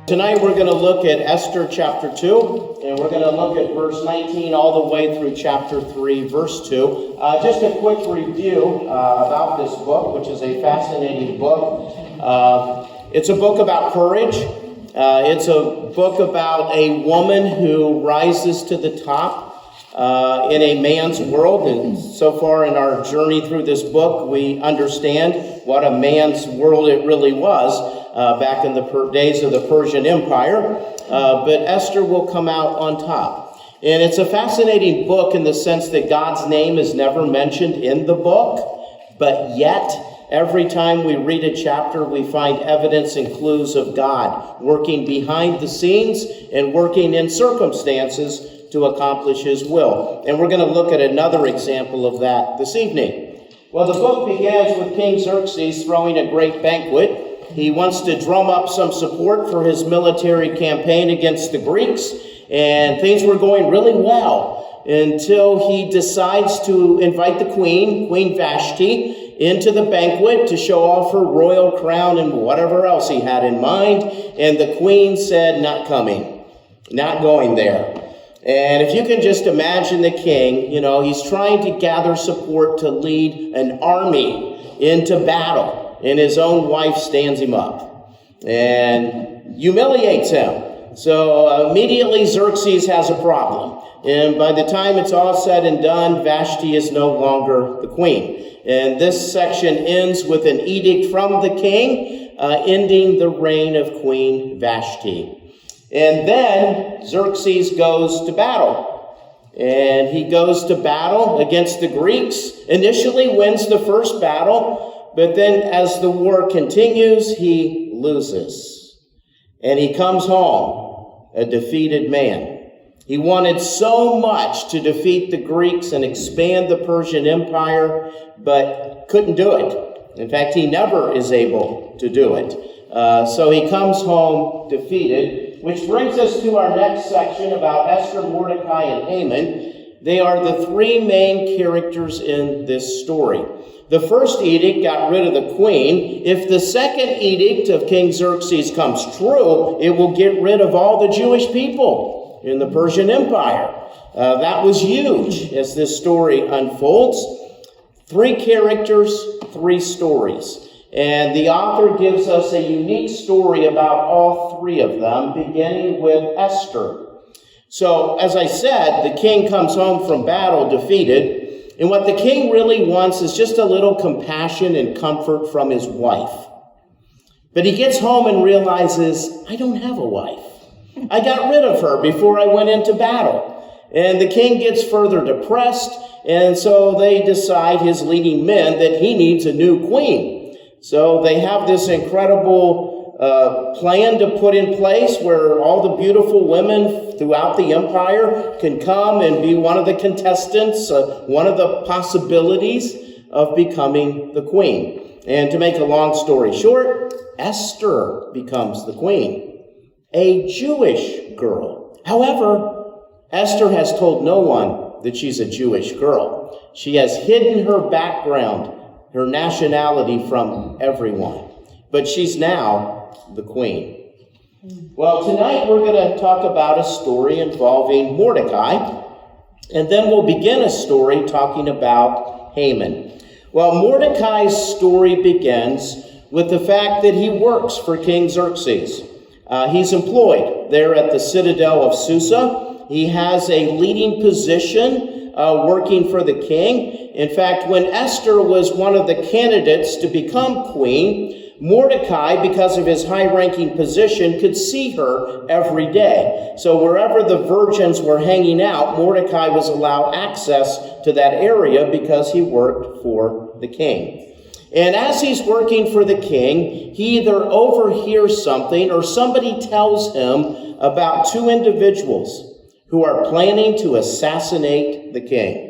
Tonight we're going to look at Esther chapter 2, and we're going to look at verse 19 all the way through chapter 3, verse 2. Just a quick review about this book, which is a fascinating book. It's a book about courage. It's a book about a woman who rises to the top in a man's world. And so far in our journey through this book, we understand what a man's world it really was. Back in the days of the Persian Empire, but Esther will come out on top. And it's a fascinating book in the sense that God's name is never mentioned in the book, but yet every time we read a chapter, we find evidence and clues of God working behind the scenes and working in circumstances to accomplish his will. And we're going to look at another example of that this evening. Well, the book begins with King Xerxes throwing a great banquet. He wants to drum up some support for his military campaign against the Greeks, and things were going really well until he decides to invite the Queen Vashti, into the banquet to show off her royal crown and whatever else he had in mind, and the queen said, "Not coming, not going there." And if you can just imagine the king, he's trying to gather support to lead an army into battle. And his own wife stands him up and humiliates him. So immediately Xerxes has a problem. And by the time it's all said and done, Vashti is no longer the queen. And this section ends with an edict from the king, ending the reign of Queen Vashti. And then Xerxes goes to battle. And he goes to battle against the Greeks, initially wins the first battle, but then as the war continues, he loses. And he comes home a defeated man. He wanted so much to defeat the Greeks and expand the Persian Empire, but couldn't do it. In fact, he never is able to do it. So he comes home defeated, which brings us to our next section about Esther, Mordecai, and Haman. They are the three main characters in this story. The first edict got rid of the queen. If the second edict of King Xerxes comes true, it will get rid of all the Jewish people in the Persian Empire. That was huge as this story unfolds. Three characters, three stories. And the author gives us a unique story about all three of them, beginning with Esther. So, as I said, the king comes home from battle defeated. And what the king really wants is just a little compassion and comfort from his wife. But he gets home and realizes, I don't have a wife. I got rid of her before I went into battle. And the king gets further depressed, and so they decide, his leading men, that he needs a new queen. So they have this incredible plan to put in place where all the beautiful women throughout the empire can come and be one of the contestants, one of the possibilities of becoming the queen. And to make a long story short, Esther becomes the queen, a Jewish girl. However, Esther has told no one that she's a Jewish girl. She has hidden her background, her nationality from everyone. But she's now the queen. Well, tonight we're going to talk about a story involving Mordecai, and then we'll begin a story talking about Haman. Well, Mordecai's story begins with the fact that he works for King Xerxes. He's employed there at the citadel of Susa. He has a leading position working for the king. In fact, when Esther was one of the candidates to become queen, Mordecai, because of his high-ranking position, could see her every day. So wherever the virgins were hanging out, Mordecai was allowed access to that area because he worked for the king. And as he's working for the king, he either overhears something or somebody tells him about two individuals who are planning to assassinate the king.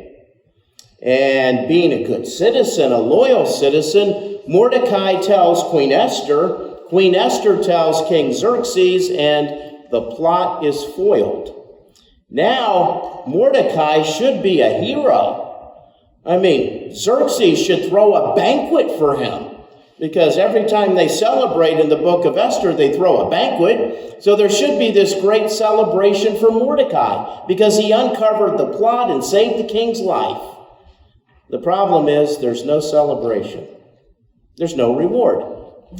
And being a good citizen, a loyal citizen, Mordecai tells Queen Esther tells King Xerxes, and the plot is foiled. Now, Mordecai should be a hero. I mean, Xerxes should throw a banquet for him. because every time they celebrate in the book of Esther, they throw a banquet. So there should be this great celebration for Mordecai, because he uncovered the plot and saved the king's life. The problem is there's no celebration. There's no reward.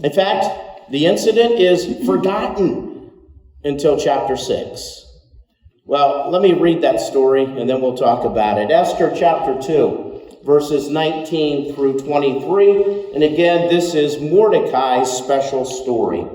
In fact, the incident is forgotten until chapter 6. Well, let me read that story and then we'll talk about it. Esther chapter 2, verses 19 through 23. And again, this is Mordecai's special story.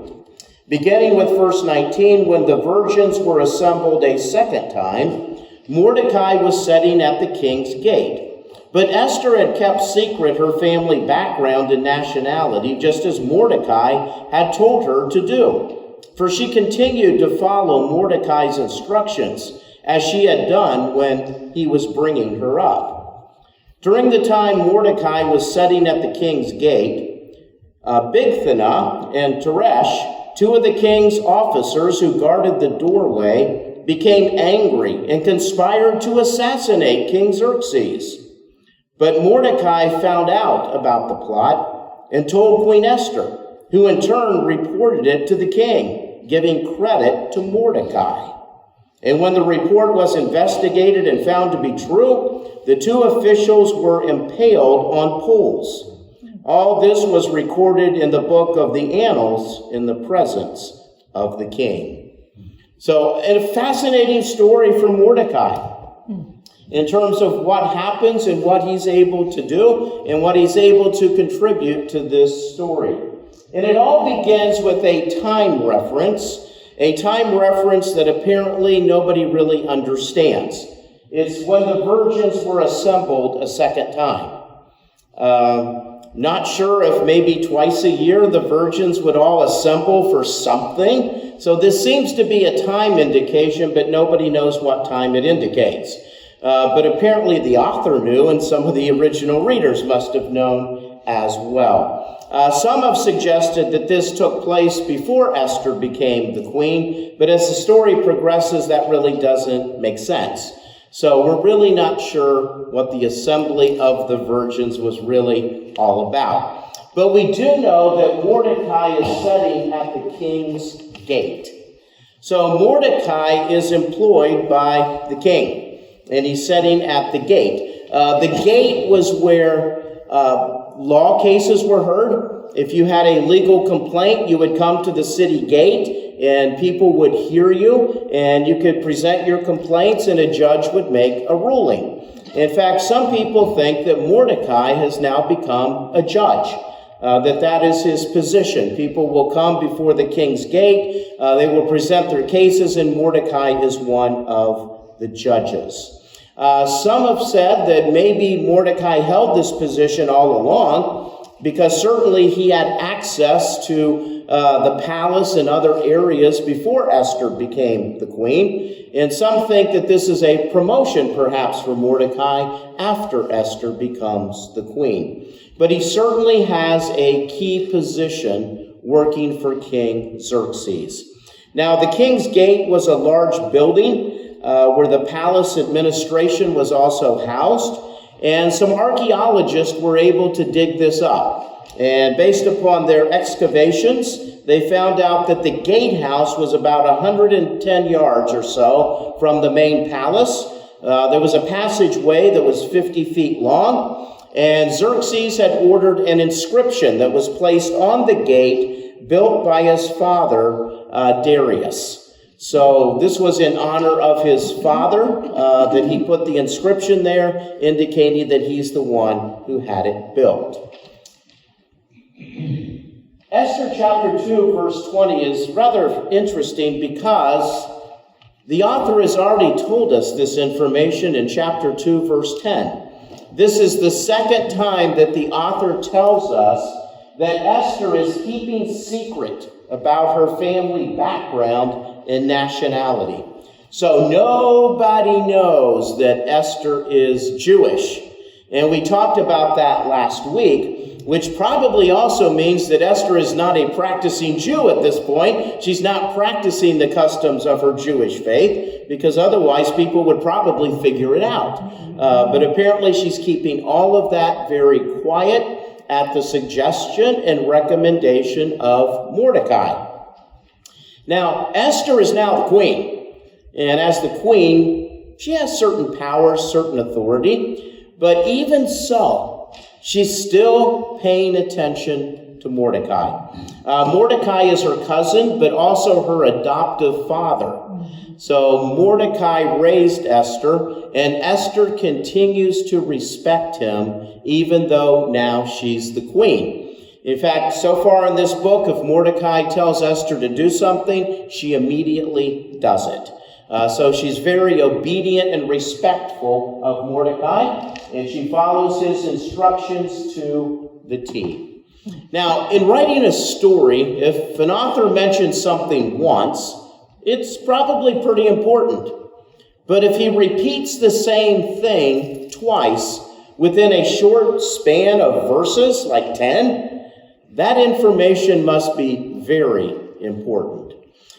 Beginning with verse 19, when the virgins were assembled a second time, Mordecai was sitting at the king's gate. But Esther had kept secret her family background and nationality, just as Mordecai had told her to do. For she continued to follow Mordecai's instructions, as she had done when he was bringing her up. During the time Mordecai was sitting at the king's gate, Bigthana and Teresh, two of the king's officers who guarded the doorway, became angry and conspired to assassinate King Xerxes. But Mordecai found out about the plot and told Queen Esther, who in turn reported it to the king, giving credit to Mordecai. And when the report was investigated and found to be true, the two officials were impaled on poles. All this was recorded in the book of the Annals in the presence of the king. So, a fascinating story for Mordecai, in terms of what happens and what he's able to do and what he's able to contribute to this story. And it all begins with a time reference that apparently nobody really understands. It's when the virgins were assembled a second time. Not sure if maybe twice a year the virgins would all assemble for something. So this seems to be a time indication, but nobody knows what time it indicates. But apparently the author knew, and some of the original readers must have known as well. Some have suggested that this took place before Esther became the queen, but as the story progresses, that really doesn't make sense. So we're really not sure what the assembly of the virgins was really all about. But we do know that Mordecai is sitting at the king's gate. So Mordecai is employed by the king, and he's sitting at the gate. The gate was where law cases were heard. If you had a legal complaint, you would come to the city gate, and people would hear you, and you could present your complaints, and a judge would make a ruling. In fact, some people think that Mordecai has now become a judge, that is his position. People will come before the king's gate, they will present their cases, and Mordecai is one of the judges. Some have said that maybe Mordecai held this position all along, because certainly he had access to the palace and other areas before Esther became the queen. And some think that this is a promotion perhaps for Mordecai after Esther becomes the queen. But he certainly has a key position working for King Xerxes. Now, the king's gate was a large building where the palace administration was also housed. And some archaeologists were able to dig this up. And based upon their excavations, they found out that the gatehouse was about 110 yards or so from the main palace. There was a passageway that was 50 feet long. And Xerxes had ordered an inscription that was placed on the gate, built by his father, Darius. So this was in honor of his father, that he put the inscription there, indicating that he's the one who had it built. Esther chapter 2, verse 20 is rather interesting because the author has already told us this information in chapter 2, verse 10. This is the second time that the author tells us that Esther is keeping secret about her family background and nationality. So nobody knows that Esther is Jewish. And we talked about that last week, which probably also means that Esther is not a practicing Jew at this point. She's not practicing the customs of her Jewish faith, because otherwise people would probably figure it out. But apparently she's keeping all of that very quiet. at the suggestion and recommendation of Mordecai. Now, Esther is now the queen, and as the queen, she has certain powers, certain authority, but even so, she's still paying attention to Mordecai. Mordecai is her cousin, but also her adoptive father. So Mordecai raised Esther, and Esther continues to respect him, even though now she's the queen. In fact, so far in this book, if Mordecai tells Esther to do something, she immediately does it. So she's very obedient and respectful of Mordecai, and she follows his instructions to the T. Now, in writing a story, if an author mentions something once, it's probably pretty important. But if he repeats the same thing twice within a short span of verses, like 10, that information must be very important.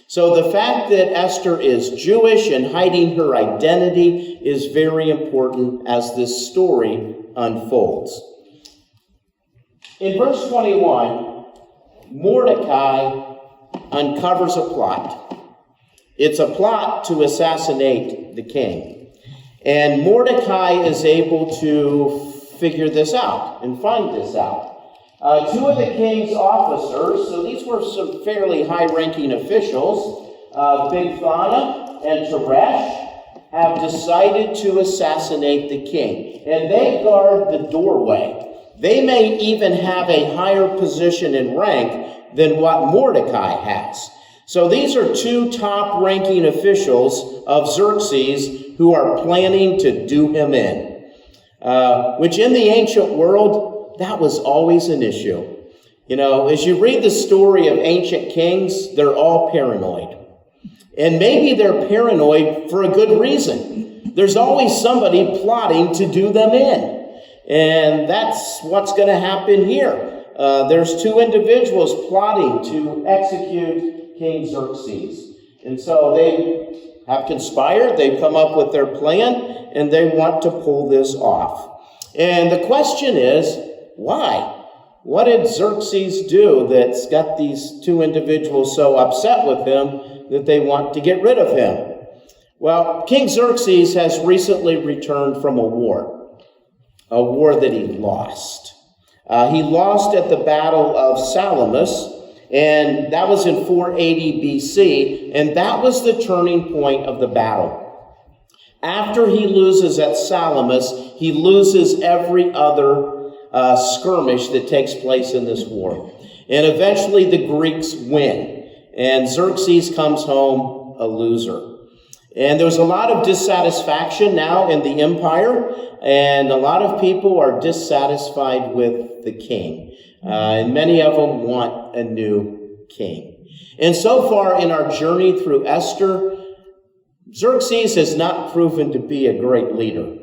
So the fact that Esther is Jewish and hiding her identity is very important as this story unfolds. In verse 21, Mordecai uncovers a plot. It's a plot to assassinate the king. And Mordecai is able to figure this out and find this out. Two of the king's officers, so these were some fairly high-ranking officials, Bigthana and Teresh, have decided to assassinate the king. And they guard the doorway. They may even have a higher position and rank than what Mordecai has. So these are two top-ranking officials of Xerxes who are planning to do him in, which in the ancient world, that was always an issue. You know, as you read the story of ancient kings, they're all paranoid. And maybe they're paranoid for a good reason. There's always somebody plotting to do them in. And that's what's going to happen here. There's two individuals plotting to execute King Xerxes. And so they have conspired, they've come up with their plan, and they want to pull this off. And the question is, why? What did Xerxes do that's got these two individuals so upset with him that they want to get rid of him? Well, King Xerxes has recently returned from a war that he lost. He lost at the Battle of Salamis, and that was in 480 BC, and that was the turning point of the battle. After he loses at Salamis, he loses every other skirmish that takes place in this war. And eventually the Greeks win, and Xerxes comes home a loser. And there was a lot of dissatisfaction now in the empire, and a lot of people are dissatisfied with the king. And many of them want a new king. And so far in our journey through Esther, Xerxes has not proven to be a great leader.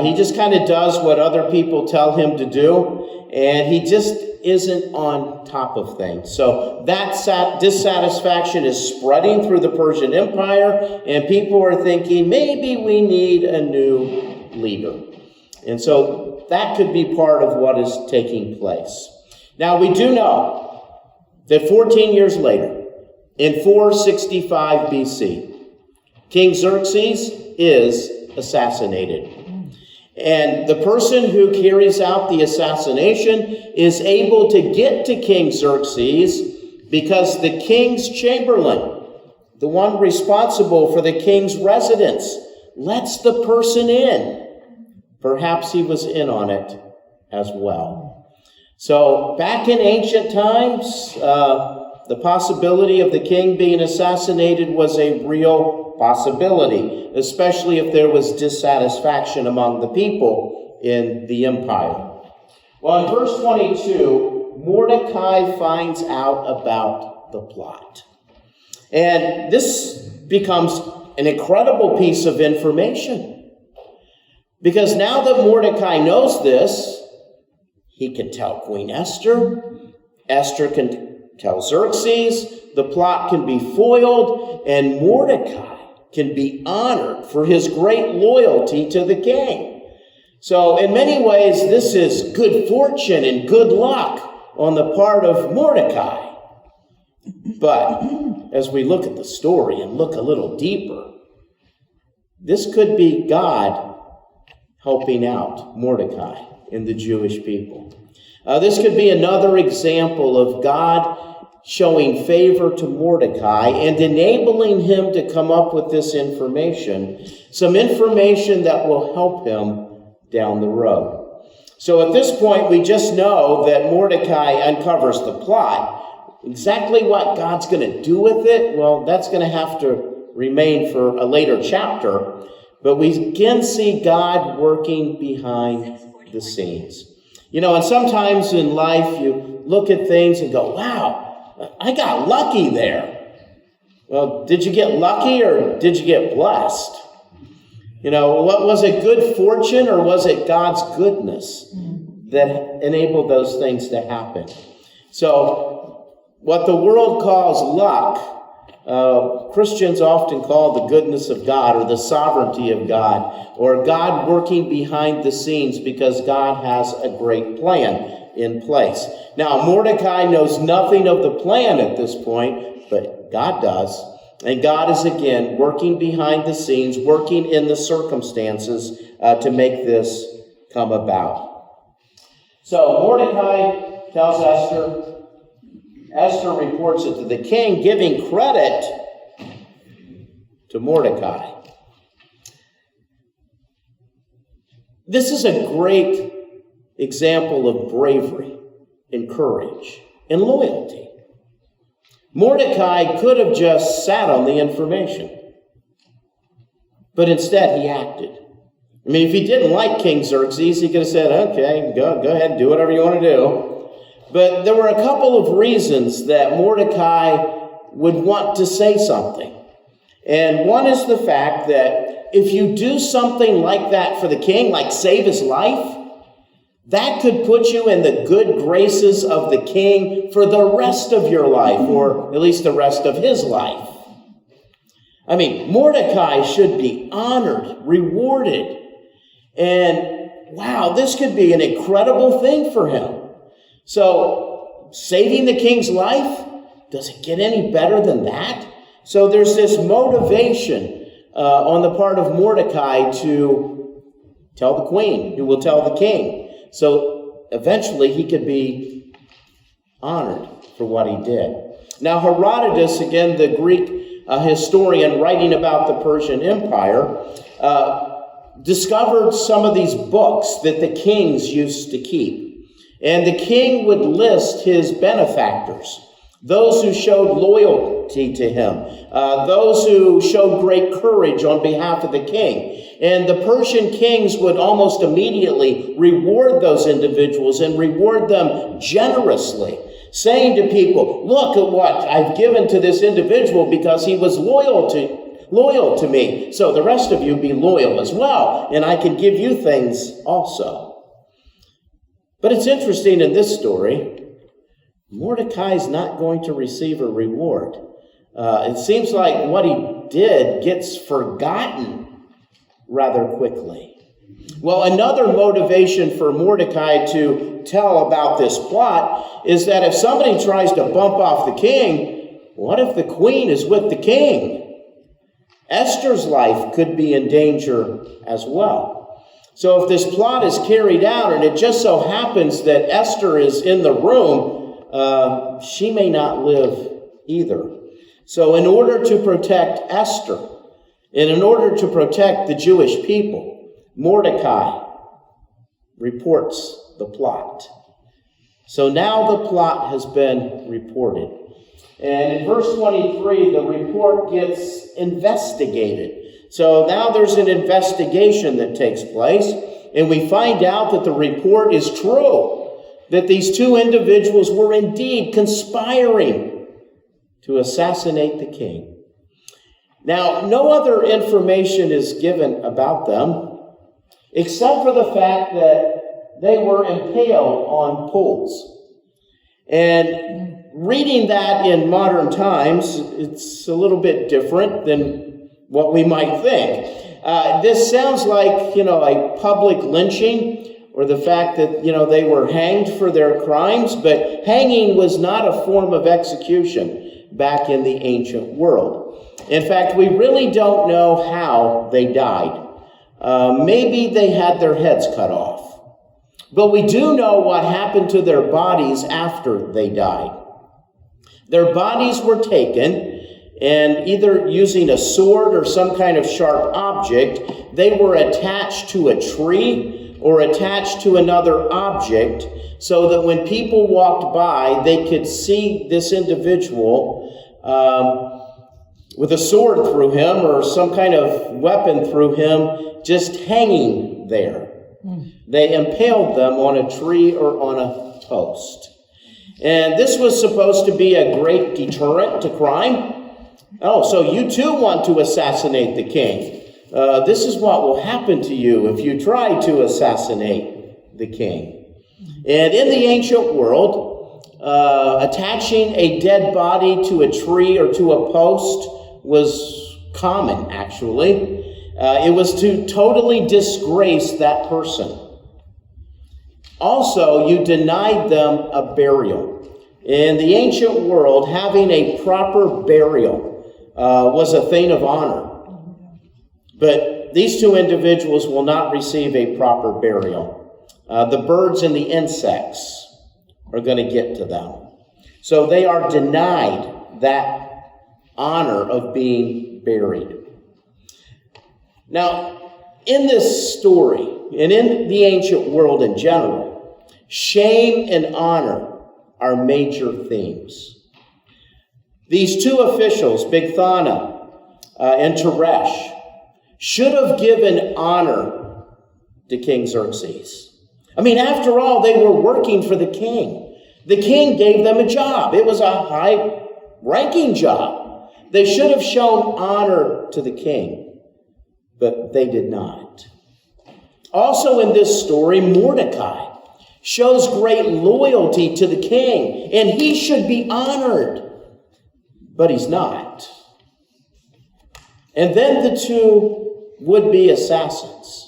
He just kind of does what other people tell him to do, and he just isn't on top of things. So that dissatisfaction is spreading through the Persian Empire, and people are thinking, maybe we need a new leader. And so that could be part of what is taking place. Now, we do know that 14 years later, in 465 BC, King Xerxes is assassinated. And the person who carries out the assassination is able to get to King Xerxes because the king's chamberlain, the one responsible for the king's residence, lets the person in. Perhaps he was in on it as well. So back in ancient times, the possibility of the king being assassinated was a real possibility, especially if there was dissatisfaction among the people in the empire. Well, in verse 22, Mordecai finds out about the plot. And this becomes an incredible piece of information. Because now that Mordecai knows this, he can tell Queen Esther. Esther can tell Xerxes. The plot can be foiled, and Mordecai can be honored for his great loyalty to the king. So in many ways, this is good fortune and good luck on the part of Mordecai. But as we look at the story and look a little deeper, this could be God helping out Mordecai and the Jewish people. This could be another example of God showing favor to Mordecai and enabling him to come up with this information, some information that will help him down the road. So at this point, we just know that Mordecai uncovers the plot. Exactly what God's going to do with it, well, that's going to have to remain for a later chapter. But we can see God working behind the scenes. And sometimes in life you look at things and go, wow, I got lucky there. Well, did you get lucky or did you get blessed? What was it, good fortune, or was it God's goodness that enabled those things to happen? So what the world calls luck, Christians often call the goodness of God or the sovereignty of God, or God working behind the scenes because God has a great plan in place. Now, Mordecai knows nothing of the plan at this point, but God does. And God is again working behind the scenes, working in the circumstances to make this come about. So Mordecai tells Esther. Esther reports it to the king, giving credit to Mordecai. This is a great example of bravery and courage and loyalty. Mordecai could have just sat on the information, but instead he acted. If he didn't like King Xerxes, he could have said, okay, go ahead, do whatever you want to do. But there were a couple of reasons that Mordecai would want to say something. And one is the fact that if you do something like that for the king, like save his life, that could put you in the good graces of the king for the rest of your life, or at least the rest of his life. Mordecai should be honored, rewarded. And wow, this could be an incredible thing for him. So, saving the king's life, does it get any better than that? So there's this motivation on the part of Mordecai to tell the queen, who will tell the king. So eventually he could be honored for what he did. Now Herodotus, again, the Greek historian writing about the Persian Empire, discovered some of these books that the kings used to keep. And the king would list his benefactors, those who showed loyalty to him, those who showed great courage on behalf of the king. And the Persian kings would almost immediately reward those individuals and reward them generously, saying to people, look at what I've given to this individual because he was loyal to me. So the rest of you be loyal as well, and I can give you things also. But it's interesting in this story, Mordecai's not going to receive a reward. It seems like what he did gets forgotten rather quickly. Well, another motivation for Mordecai to tell about this plot is that if somebody tries to bump off the king, what if the queen is with the king? Esther's life could be in danger as well. So if this plot is carried out and it just so happens that Esther is in the room, she may not live either. So in order to protect Esther, and in order to protect the Jewish people, Mordecai reports the plot. So now the plot has been reported. And in verse 23, the report gets investigated. So now there's an investigation that takes place, and we find out that the report is true, that these two individuals were indeed conspiring to assassinate the king. Now, no other information is given about them, except for the fact that they were impaled on poles. And reading that in modern times, it's a little bit different than what we might think. This sounds like, a public lynching, or the fact that, they were hanged for their crimes, but hanging was not a form of execution back in the ancient world. In fact, we really don't know how they died. Maybe they had their heads cut off. But we do know what happened to their bodies after they died. Their bodies were taken, and either using a sword or some kind of sharp object, they were attached to a tree or attached to another object so that when people walked by, they could see this individual with a sword through him or some kind of weapon through him, just hanging there. They impaled them on a tree or on a post. And this was supposed to be a great deterrent to crime. Oh, so you too want to assassinate the king. This is what will happen to you if you try to assassinate the king. And in the ancient world, attaching a dead body to a tree or to a post was common, actually. It was to totally disgrace that person. Also, you denied them a burial. In the ancient world, having a proper burial was a thing of honor. But these two individuals will not receive a proper burial. The birds and the insects are going to get to them. So they are denied that honor of being buried. Now, in this story, and in the ancient world in general, shame and honor are major themes. These two officials, Bigthana and Teresh, should have given honor to King Xerxes. I mean, after all, they were working for the king. The king gave them a job. It was a high-ranking job. They should have shown honor to the king, but they did not. Also in this story, Mordecai shows great loyalty to the king, and he should be honored, but he's not. And then the two would-be assassins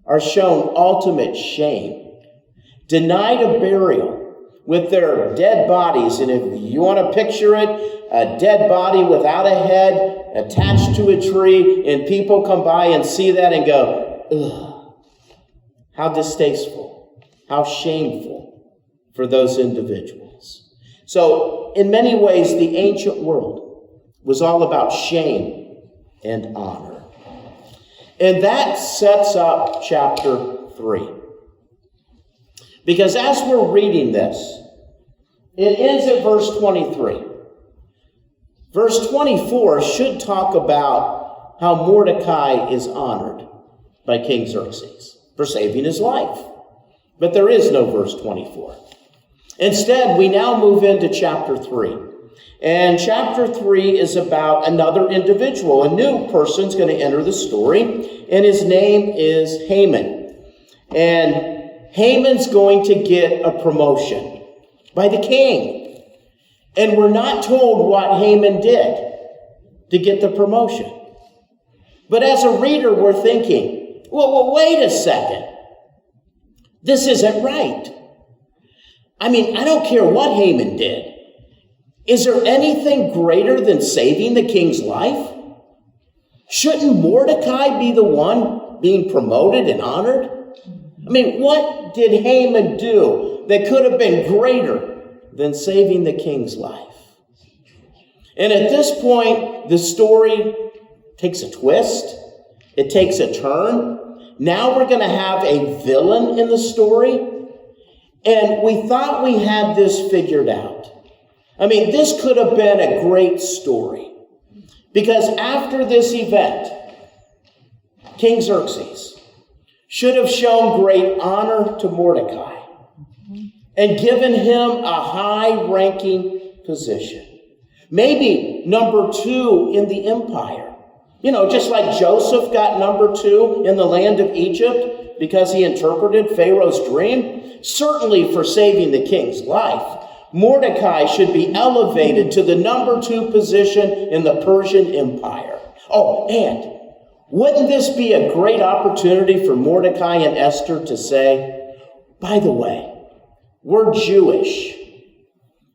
are shown ultimate shame, denied a burial with their dead bodies. And if you want to picture it, a dead body without a head attached to a tree, and people come by and see that and go, ugh, how distasteful, how shameful for those individuals. So in many ways, the ancient world was all about shame and honor. And that sets up chapter 3. Because as we're reading this, it ends at verse 23. Verse 24 should talk about how Mordecai is honored by King Xerxes for saving his life. But there is no verse 24. Instead, we now move into chapter 3. And chapter 3 is about another individual. A new person's going to enter the story, and his name is Haman. And Haman's going to get a promotion by the king. And we're not told what Haman did to get the promotion. But as a reader, we're thinking, well, wait a second. This isn't right. I mean, I don't care what Haman did. Is there anything greater than saving the king's life? Shouldn't Mordecai be the one being promoted and honored? I mean, what did Haman do that could have been greater than saving the king's life? And at this point, the story takes a twist. It takes a turn. Now we're going to have a villain in the story. And we thought we had this figured out. I mean, this could have been a great story. Because after this event, King Xerxes should have shown great honor to Mordecai and given him a high-ranking position. Maybe number 2 in the empire. You know, just like Joseph got number 2 in the land of Egypt because he interpreted Pharaoh's dream. Certainly for saving the king's life, Mordecai should be elevated to the number 2 position in the Persian Empire. Oh, and Wouldn't this be a great opportunity for Mordecai and Esther to say, by the way, we're Jewish,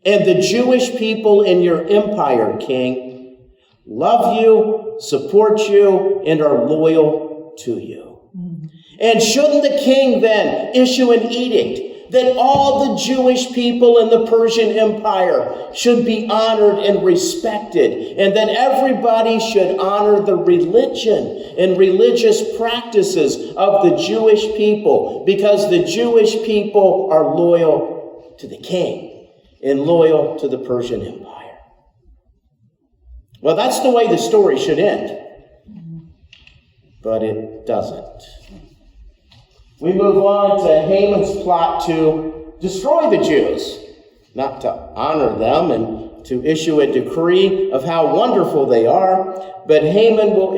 and the Jewish people in your empire, King, love you, support you, and are loyal to you. And shouldn't the king then issue an edict that all the Jewish people in the Persian Empire should be honored and respected, and that everybody should honor the religion and religious practices of the Jewish people, because the Jewish people are loyal to the king and loyal to the Persian Empire? Well, that's the way the story should end. But it doesn't. We move on to Haman's plot to destroy the Jews, not to honor them and to issue a decree of how wonderful they are, but Haman will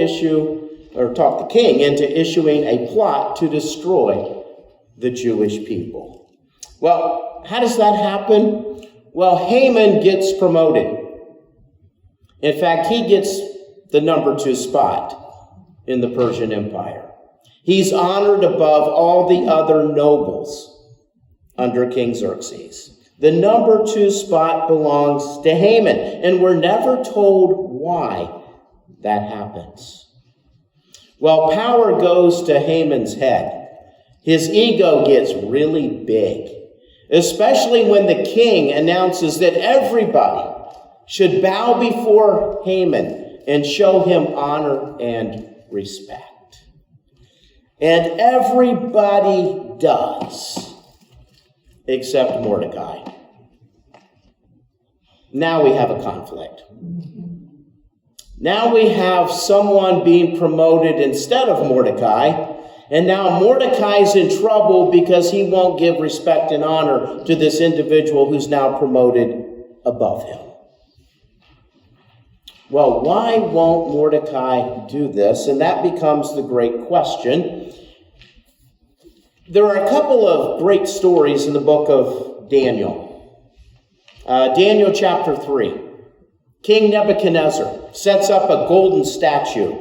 talk the king into issuing a plot to destroy the Jewish people. Well, how does that happen? Well, Haman gets promoted. In fact, he gets the number 2 spot in the Persian Empire. He's honored above all the other nobles under King Xerxes. The number 2 spot belongs to Haman, and we're never told why that happens. Well, power goes to Haman's head. His ego gets really big, especially when the king announces that everybody should bow before Haman and show him honor and respect. And everybody does, except Mordecai. Now we have a conflict. Now we have someone being promoted instead of Mordecai, and now Mordecai's in trouble because he won't give respect and honor to this individual who's now promoted above him. Well, why won't Mordecai do this? And that becomes the great question. There are a couple of great stories in the book of Daniel. Daniel chapter 3. King Nebuchadnezzar sets up a golden statue,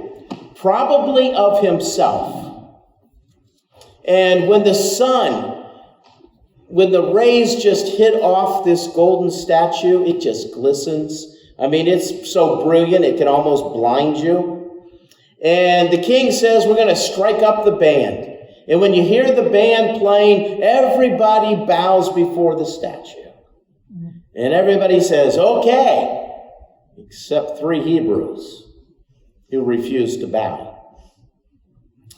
probably of himself. And when the rays just hit off this golden statue, it just glistens. I mean, it's so brilliant, it can almost blind you. And the king says, we're going to strike up the band. And when you hear the band playing, everybody bows before the statue. And everybody says, okay, except 3 Hebrews who refuse to bow.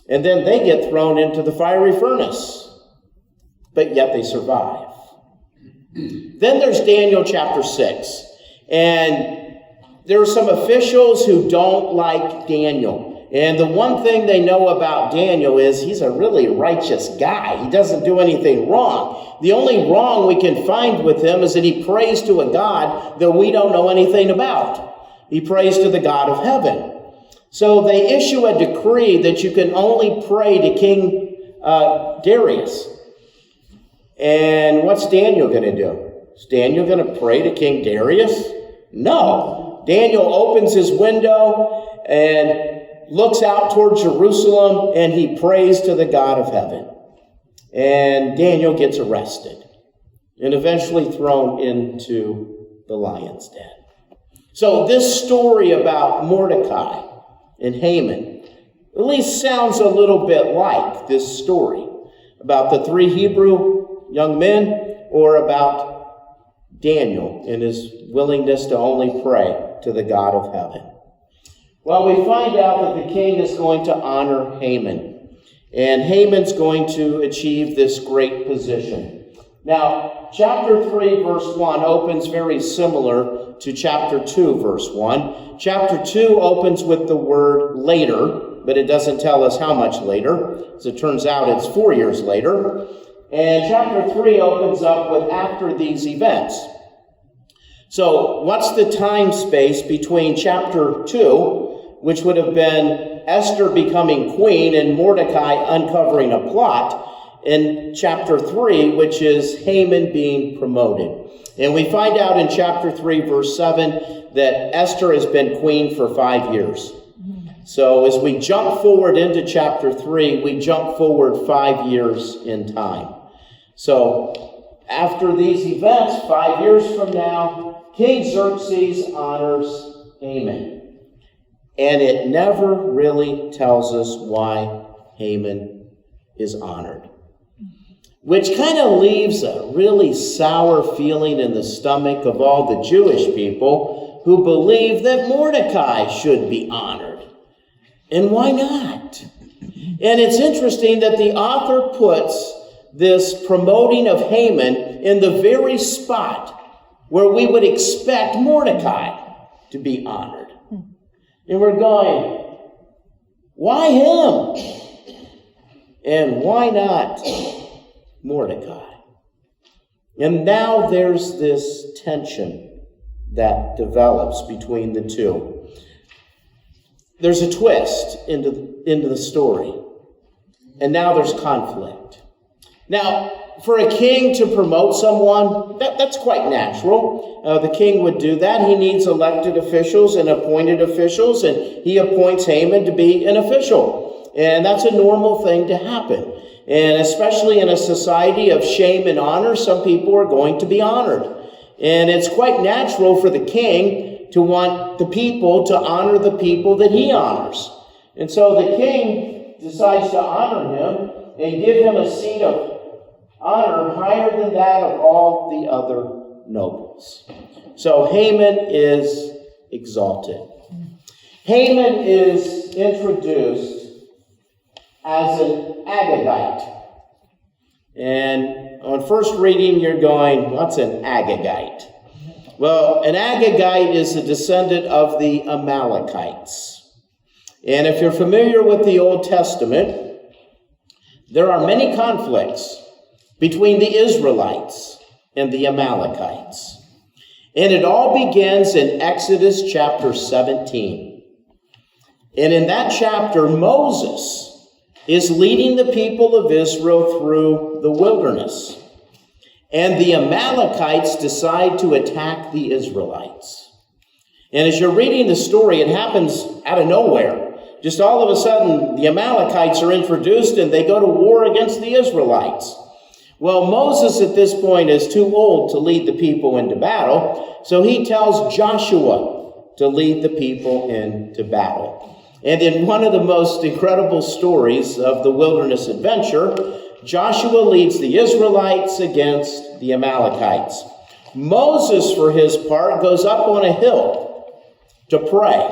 And then they get thrown into the fiery furnace, but yet they survive. Then there's Daniel chapter 6. And there are some officials who don't like Daniel. And the one thing they know about Daniel is he's a really righteous guy. He doesn't do anything wrong. The only wrong we can find with him is that he prays to a God that we don't know anything about. He prays to the God of heaven. So they issue a decree that you can only pray to King Darius. And what's Daniel going to do? Is Daniel going to pray to King Darius? No. Daniel opens his window and looks out toward Jerusalem, and he prays to the God of heaven. And Daniel gets arrested and eventually thrown into the lion's den. So this story about Mordecai and Haman at least sounds a little bit like this story about the 3 Hebrew young men, or about Daniel and his willingness to only pray to the God of heaven. Well, we find out that the king is going to honor Haman, and Haman's going to achieve this great position. Now, chapter 3, verse 1 opens very similar to chapter 2, verse 1. Chapter 2 opens with the word later, but it doesn't tell us how much later. As it turns out, it's 4 years later. And chapter 3 opens up with after these events. So what's the time space between chapter 2, which would have been Esther becoming queen and Mordecai uncovering a plot, and chapter 3, which is Haman being promoted? And we find out in chapter 3, verse 7, that Esther has been queen for 5 years. So as we jump forward into chapter 3, we jump forward 5 years in time. So after these events, 5 years from now, King Xerxes honors Haman. And it never really tells us why Haman is honored, which kind of leaves a really sour feeling in the stomach of all the Jewish people who believe that Mordecai should be honored. And why not? And it's interesting that the author puts this promoting of Haman in the very spot where we would expect Mordecai to be honored. And we're going, why him? And why not Mordecai? And now there's this tension that develops between the two. There's a twist into the story. And now there's conflict. Now, for a king to promote someone, that's quite natural. The king would do that. He needs elected officials and appointed officials, and he appoints Haman to be an official. And that's a normal thing to happen. And especially in a society of shame and honor, some people are going to be honored. And it's quite natural for the king to want the people to honor the people that he honors. And so the king decides to honor him and give him a seat of honor higher than that of all the other nobles. So Haman is exalted. Haman is introduced as an Agagite. And on first reading, you're going, what's an Agagite? Well, an Agagite is a descendant of the Amalekites. And if you're familiar with the Old Testament, there are many conflicts between the Israelites and the Amalekites. And it all begins in Exodus chapter 17. And in that chapter, Moses is leading the people of Israel through the wilderness. And the Amalekites decide to attack the Israelites. And as you're reading the story, it happens out of nowhere. Just all of a sudden, the Amalekites are introduced and they go to war against the Israelites. Well, Moses at this point is too old to lead the people into battle, so he tells Joshua to lead the people into battle. And in one of the most incredible stories of the wilderness adventure, Joshua leads the Israelites against the Amalekites. Moses, for his part, goes up on a hill to pray.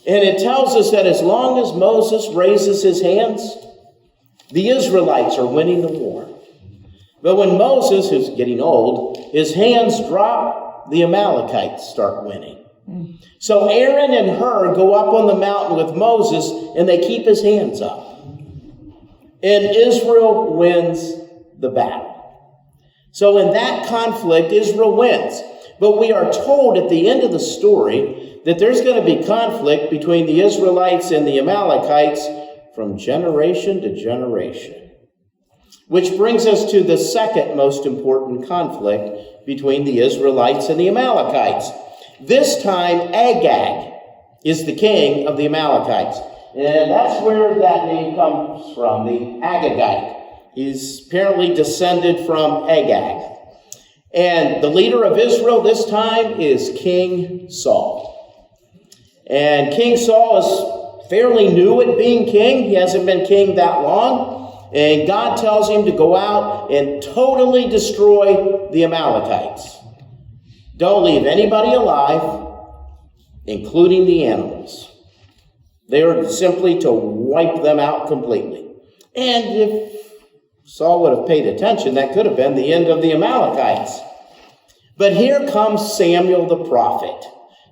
And it tells us that as long as Moses raises his hands, the Israelites are winning the war. But when Moses, who's getting old, his hands drop, the Amalekites start winning. So Aaron and Hur go up on the mountain with Moses, and they keep his hands up. And Israel wins the battle. So in that conflict, Israel wins. But we are told at the end of the story that there's going to be conflict between the Israelites and the Amalekites from generation to generation. Which brings us to the second most important conflict between the Israelites and the Amalekites. This time, Agag is the king of the Amalekites. And that's where that name comes from, the Agagite. He's apparently descended from Agag. And the leader of Israel this time is King Saul. And King Saul is fairly new at being king. He hasn't been king that long. And God tells him to go out and totally destroy the Amalekites. Don't leave anybody alive, including the animals. They are simply to wipe them out completely. And if Saul would have paid attention, that could have been the end of the Amalekites. But here comes Samuel the prophet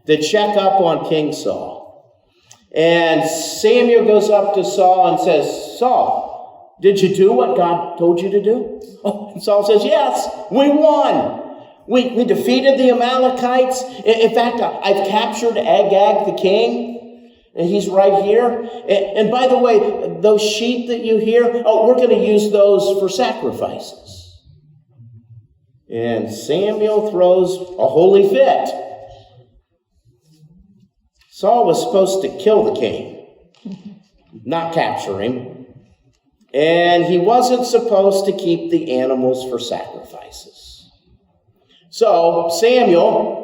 to check up on King Saul. And Samuel goes up to Saul and says, Saul, did you do what God told you to do? Oh, and Saul says, yes, we won. We defeated the Amalekites. In fact, I've captured Agag the king, and he's right here. And by the way, those sheep that you hear, we're going to use those for sacrifices. And Samuel throws a holy fit. Saul was supposed to kill the king. not capture him. And he wasn't supposed to keep the animals for sacrifices. So Samuel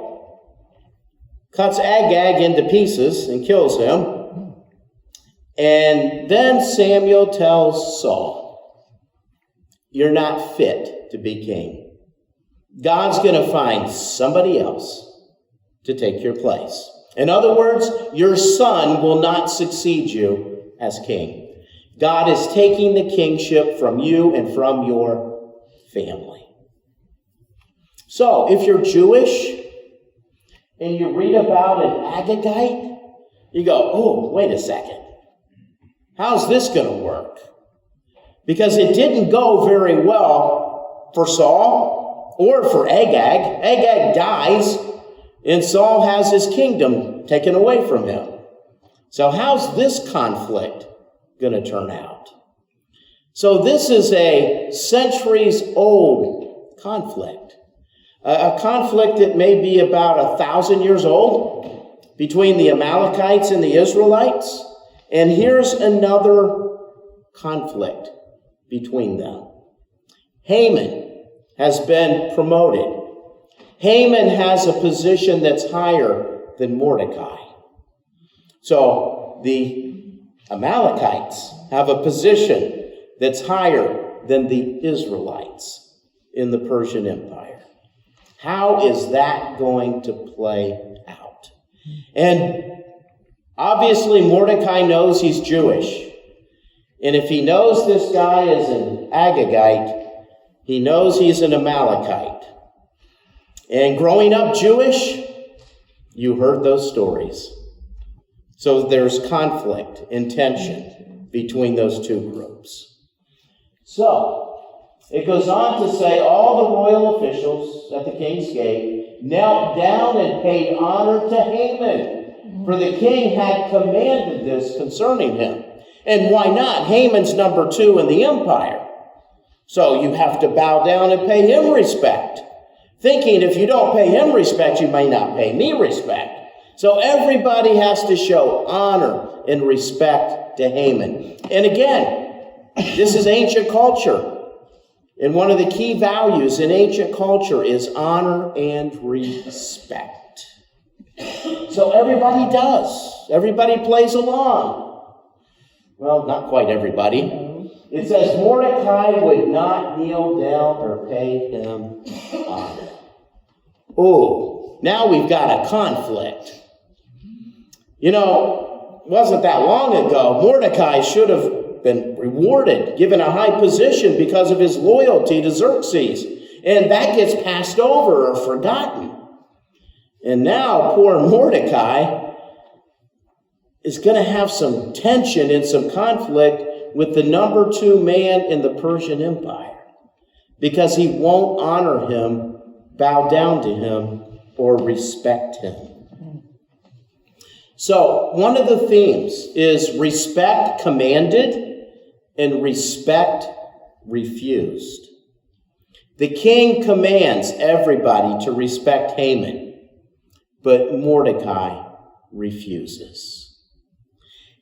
cuts Agag into pieces and kills him. And then Samuel tells Saul, "You're not fit to be king. God's going to find somebody else to take your place. In other words, your son will not succeed you as king. God is taking the kingship from you and from your family." So, if you're Jewish and you read about an Agagite, you go, "Oh, wait a second. How's this going to work?" Because it didn't go very well for Saul or for Agag. Agag dies, and Saul has his kingdom taken away from him. So how's this conflict going to turn out? So this is a centuries-old conflict. A conflict that may be about 1,000 years old between the Amalekites and the Israelites. And here's another conflict between them. Haman has been promoted. Haman has a position that's higher than Mordecai. So the Amalekites have a position that's higher than the Israelites in the Persian Empire. How is that going to play out? And obviously Mordecai knows he's Jewish. And if he knows this guy is an Agagite, he knows he's an Amalekite. And growing up Jewish, you heard those stories. So there's conflict and tension between those two groups. So it goes on to say all the royal officials at the king's gate knelt down and paid honor to Haman, for the king had commanded this concerning him. And why not? Haman's number 2 in the empire. So you have to bow down and pay him respect, thinking if you don't pay him respect, you may not pay me respect. So everybody has to show honor and respect to Haman. And again, this is ancient culture. And one of the key values in ancient culture is honor and respect. So everybody does. Everybody plays along. Well, not quite everybody. It says Mordecai would not kneel down or pay him honor. Oh, now we've got a conflict. You know, it wasn't that long ago, Mordecai should have been rewarded, given a high position because of his loyalty to Xerxes. And that gets passed over or forgotten. And now poor Mordecai is going to have some tension and some conflict with the number 2 man in the Persian Empire because he won't honor him, bow down to him, or respect him. So one of the themes is respect commanded and respect refused. The king commands everybody to respect Haman, but Mordecai refuses.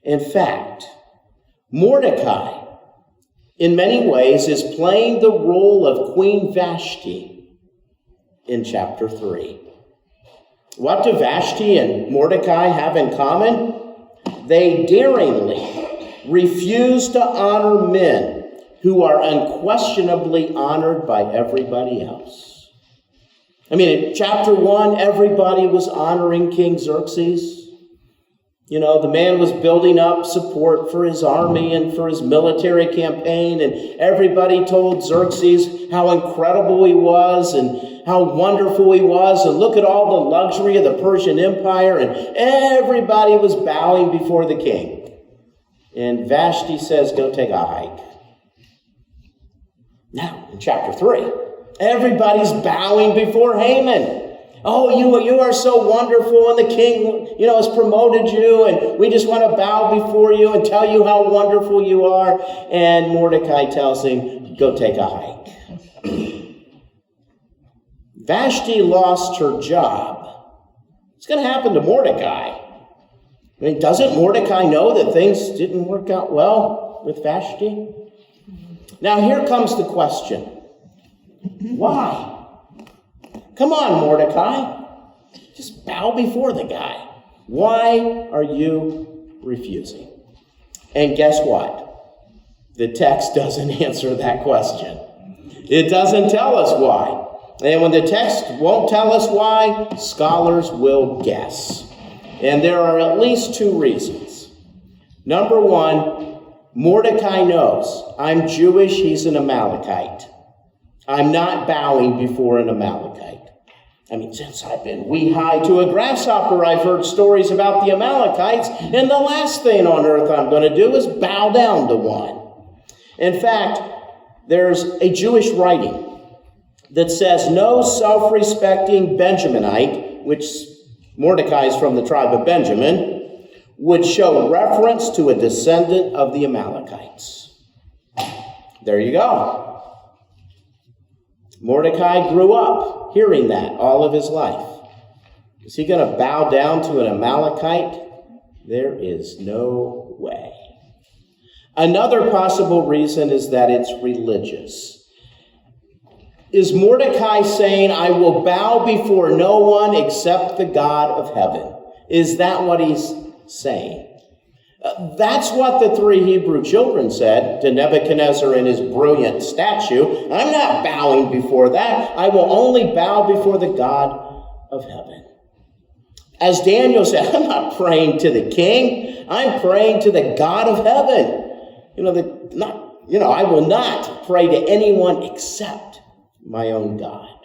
In fact, Mordecai, in many ways, is playing the role of Queen Vashti in chapter 3. What do Vashti and Mordecai have in common? They daringly refuse to honor men who are unquestionably honored by everybody else. I mean, in chapter 1, everybody was honoring King Xerxes. You know, the man was building up support for his army and for his military campaign, and everybody told Xerxes how incredible he was and how wonderful he was, and look at all the luxury of the Persian Empire, and everybody was bowing before the king. And Vashti says, go take a hike. Now, in chapter 3, everybody's bowing before Haman. Oh, you are so wonderful, and the king, has promoted you, and we just want to bow before you and tell you how wonderful you are. And Mordecai tells him, go take a hike. Vashti lost her job. It's going to happen to Mordecai. I mean, doesn't Mordecai know that things didn't work out well with Vashti? Now here comes the question. Why? Come on, Mordecai. Just bow before the guy. Why are you refusing? And guess what? The text doesn't answer that question. It doesn't tell us why. And when the text won't tell us why, scholars will guess. And there are at least two reasons. Number one, Mordecai knows I'm Jewish, he's an Amalekite. I'm not bowing before an Amalekite. I mean, since I've been wee-high to a grasshopper, I've heard stories about the Amalekites, and the last thing on earth I'm going to do is bow down to one. In fact, there's a Jewish writing that says no self-respecting Benjaminite, which Mordecai is from the tribe of Benjamin, would show reference to a descendant of the Amalekites. There you go. Mordecai grew up hearing that all of his life. Is he going to bow down to an Amalekite? There is no way. Another possible reason is that it's religious. Is Mordecai saying, I will bow before no one except the God of heaven? Is that what he's saying? That's what the three Hebrew children said to Nebuchadnezzar in his brilliant statue. I'm not bowing before that. I will only bow before the God of heaven. As Daniel said, I'm not praying to the king. I'm praying to the God of heaven. I will not pray to anyone except my own God.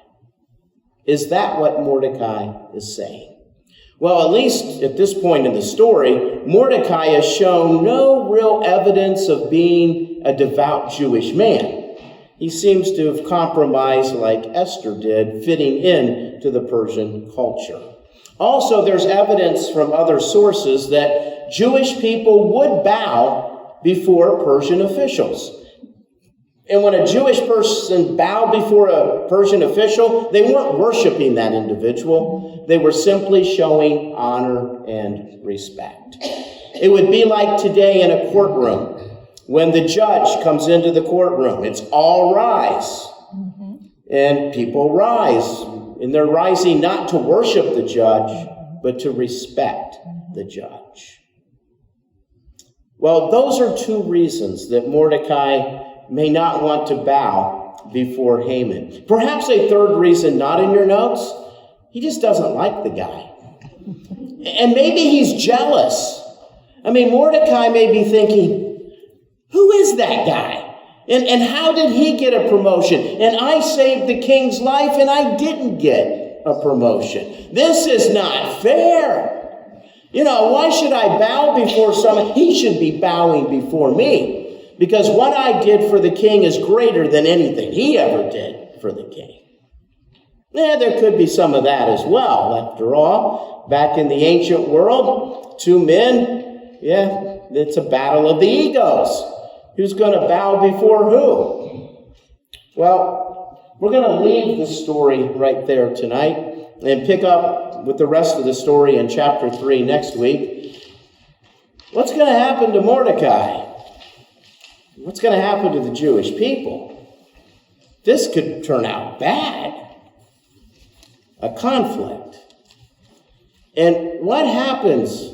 Is that what Mordecai is saying? Well, at least at this point in the story, Mordecai has shown no real evidence of being a devout Jewish man. He seems to have compromised like Esther did, fitting in to the Persian culture. Also, there's evidence from other sources that Jewish people would bow before Persian officials. And when a Jewish person bowed before a Persian official, they weren't worshiping that individual. They were simply showing honor and respect. It would be like today in a courtroom when the judge comes into the courtroom. It's all rise. And people rise. And they're rising not to worship the judge, but to respect the judge. Well, those are two reasons that Mordecai may not want to bow before Haman. Perhaps a third reason not in your notes, he just doesn't like the guy. And maybe he's jealous. I mean, Mordecai may be thinking, who is that guy? And how did he get a promotion? And I saved the king's life and I didn't get a promotion. This is not fair. Why should I bow before someone? He should be bowing before me. Because what I did for the king is greater than anything he ever did for the king. Yeah, there could be some of that as well. After all, back in the ancient world, two men, it's a battle of the egos. Who's going to bow before who? Well, we're going to leave the story right there tonight and pick up with the rest of the story in chapter 3 next week. What's going to happen to Mordecai? What's going to happen to the Jewish people? This could turn out bad. A conflict. And what happens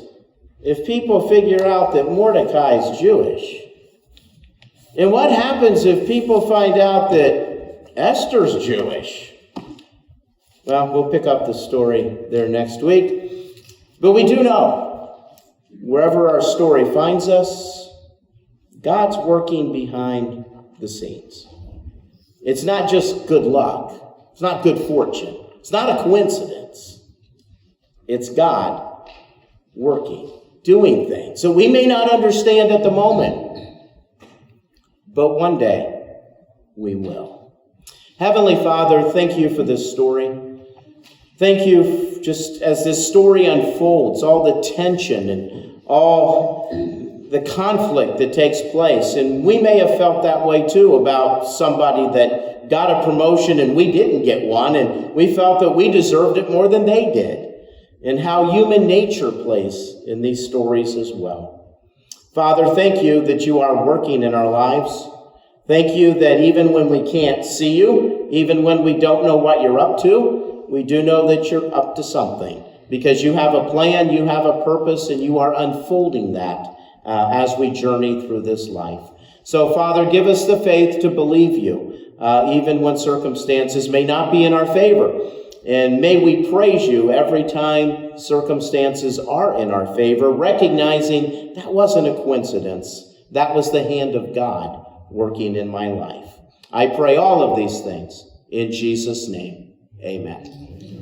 if people figure out that Mordecai is Jewish? And what happens if people find out that Esther's Jewish? Well, we'll pick up the story there next week. But we do know, wherever our story finds us, God's working behind the scenes. It's not just good luck. It's not good fortune. It's not a coincidence. It's God working, doing things. So we may not understand at the moment, but one day we will. Heavenly Father, thank you for this story. Thank you just as this story unfolds, all the tension and all the conflict that takes place. And we may have felt that way too about somebody that got a promotion and we didn't get one, and we felt that we deserved it more than they did. and how human nature plays in these stories as well. Father, thank you that you are working in our lives. Thank you that even when we can't see you, even when we don't know what you're up to, we do know that you're up to something, because you have a plan, you have a purpose, and you are unfolding that as we journey through this life. So, Father, give us the faith to believe you, even when circumstances may not be in our favor. And may we praise you every time circumstances are in our favor, recognizing that wasn't a coincidence. That was the hand of God working in my life. I pray all of these things in Jesus' name. Amen.